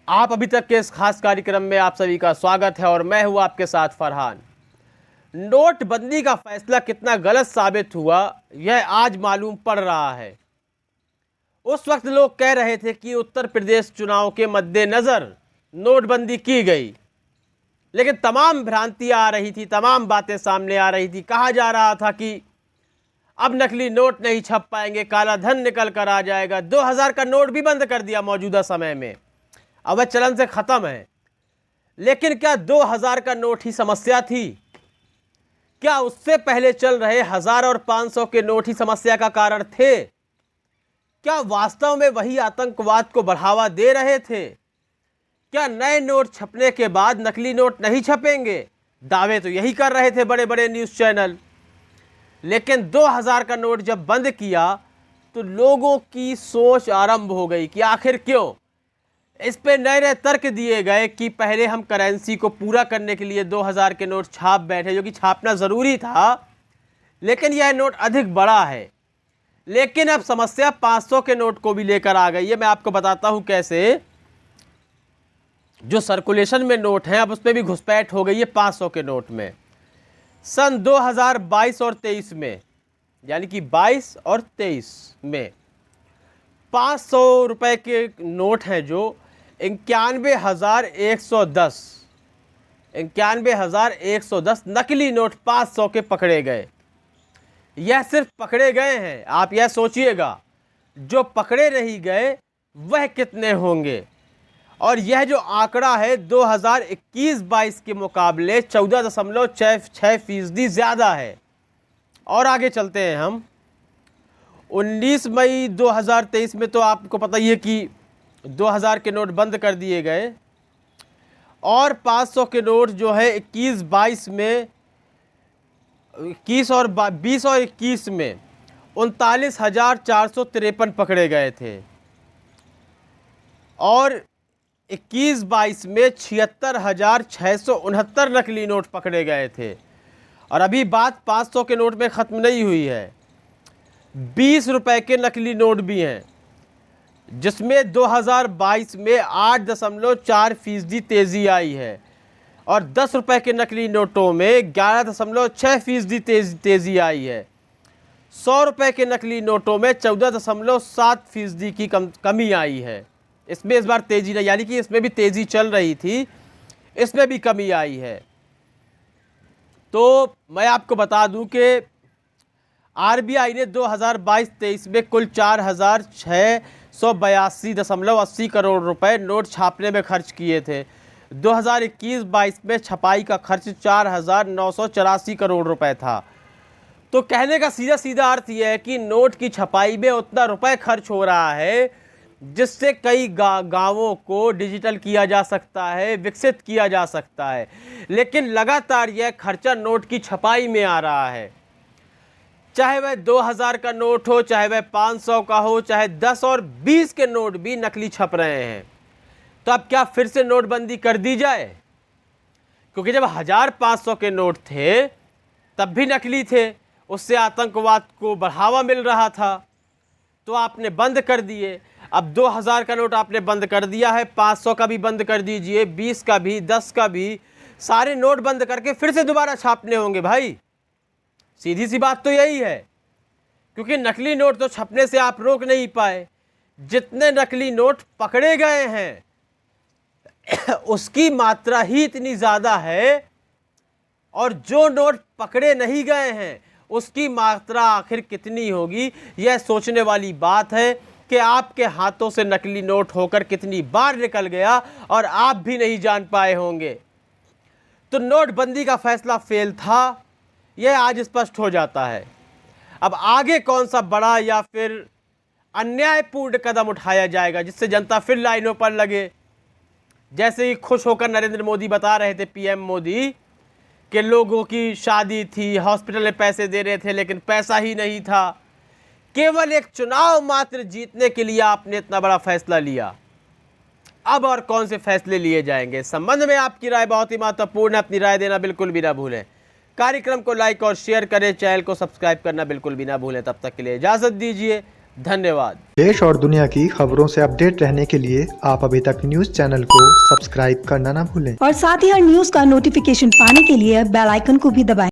आप अभी तक के इस खास कार्यक्रम में आप सभी का स्वागत है और मैं हूं आपके साथ फरहान। नोटबंदी का फैसला कितना गलत साबित हुआ यह आज मालूम पड़ रहा है। उस वक्त लोग कह रहे थे कि उत्तर प्रदेश चुनाव के मद्देनजर नोटबंदी की गई, लेकिन तमाम भ्रांतियां आ रही थी, तमाम बातें सामने आ रही थी। कहा जा रहा था कि अब नकली नोट नहीं छप पाएंगे, काला धन निकल कर आ जाएगा। 2000 का नोट भी बंद कर दिया मौजूदा समय में, अब वह चलन से खत्म है। लेकिन क्या 2000 का नोट ही समस्या थी? क्या उससे पहले चल रहे 1000 और 500 के नोट ही समस्या का कारण थे? क्या वास्तव में वही आतंकवाद को बढ़ावा दे रहे थे? क्या नए नोट छपने के बाद नकली नोट नहीं छपेंगे? दावे तो यही कर रहे थे बड़े बड़े न्यूज़ चैनल। लेकिन 2000 का नोट जब बंद किया तो लोगों की सोच आरंभ हो गई कि आखिर क्यों। इस पे नए नए तर्क दिए गए कि पहले हम करेंसी को पूरा करने के लिए 2000 के नोट छाप बैठे, जो कि छापना ज़रूरी था, लेकिन यह नोट अधिक बड़ा है। लेकिन अब समस्या 500 के नोट को भी लेकर आ गई है। मैं आपको बताता हूं कैसे। जो सर्कुलेशन में नोट हैं अब उसमें भी घुसपैठ हो गई है 500 के नोट में। सन 2022 और 23 में, यानी कि 22 और 23 में 500 रुपए के नोट हैं जो 91,110 नकली नोट 500 के पकड़े गए। यह सिर्फ पकड़े गए हैं, आप यह सोचिएगा जो पकड़े नहीं गए वह कितने होंगे। और यह जो आंकड़ा है 2021-22 के मुकाबले 14.6% ज़्यादा है। और आगे चलते हैं हम। 19 मई 2023 में तो आपको पता ही है कि 2000 के नोट बंद कर दिए गए और 500 के नोट जो है 21-22 में 20 और 21 में 39,453 पकड़े गए थे और 21-22 में 76,669 नकली नोट पकड़े गए थे। और अभी बात 500 के नोट में ख़त्म नहीं हुई है। 20 रुपए के नकली नोट भी हैं, जिसमें 2022 में 8.4% तेज़ी आई है और 10 रुपए के नकली नोटों में 11.6% तेज़ी आई है। 100 रुपए के नकली नोटों में 14.7% की कमी आई है। इसमें इस बार तेज़ी नहीं, यानी कि इसमें भी तेज़ी चल रही थी, इसमें भी कमी आई है। तो मैं आपको बता दूं कि आरबीआई ने 2022-23 में कुल 4,682.80 करोड़ रुपए नोट छापने में खर्च किए थे। 2021-22 में छपाई का खर्च 4,984 करोड़ रुपए था। तो कहने का सीधा सीधा अर्थ यह है कि नोट की छपाई में उतना रुपए खर्च हो रहा है जिससे कई गांवों को डिजिटल किया जा सकता है, विकसित किया जा सकता है। लेकिन लगातार यह खर्चा नोट की छपाई में आ रहा है, चाहे वह 2000 का नोट हो, चाहे वह 500 का हो, चाहे 10 और 20 के नोट भी नकली छप रहे हैं। तो अब क्या फिर से नोटबंदी कर दी जाए? क्योंकि जब 1500 के नोट थे तब भी नकली थे, उससे आतंकवाद को बढ़ावा मिल रहा था, तो आपने बंद कर दिए। अब 2000 का नोट आपने बंद कर दिया है, 500 का भी बंद कर दीजिए, 20 का भी, 10 का भी, सारे नोट बंद करके फिर से दोबारा छापने होंगे भाई। सीधी सी बात तो यही है, क्योंकि नकली नोट तो छपने से आप रोक नहीं पाए। जितने नकली नोट पकड़े गए हैं उसकी मात्रा ही इतनी ज़्यादा है, और जो नोट पकड़े नहीं गए हैं उसकी मात्रा आखिर कितनी होगी, यह सोचने वाली बात है कि आपके हाथों से नकली नोट होकर कितनी बार निकल गया और आप भी नहीं जान पाए होंगे। तो नोटबंदी का फैसला फेल था, यह आज स्पष्ट हो जाता है। अब आगे कौन सा बड़ा या फिर अन्यायपूर्ण कदम उठाया जाएगा जिससे जनता फिर लाइनों पर लगे। जैसे ही खुश होकर नरेंद्र मोदी बता रहे थे, पीएम मोदी, कि लोगों की शादी थी, हॉस्पिटल में पैसे दे रहे थे लेकिन पैसा ही नहीं था। केवल एक चुनाव मात्र जीतने के लिए आपने इतना बड़ा फैसला लिया। अब और कौन से फैसले लिए जाएंगे, इस संबंध में आपकी राय बहुत ही महत्वपूर्ण है। अपनी राय देना बिल्कुल भी ना भूलें। कार्यक्रम को लाइक और शेयर करें, चैनल को सब्सक्राइब करना बिल्कुल भी ना भूलें। तब तक के लिए इजाज़त दीजिए। धन्यवाद। देश और दुनिया की खबरों से अपडेट रहने के लिए आप अभी तक न्यूज चैनल को सब्सक्राइब करना ना भूलें और साथ ही हर न्यूज का नोटिफिकेशन पाने के लिए बेल आइकन को भी दबाएं।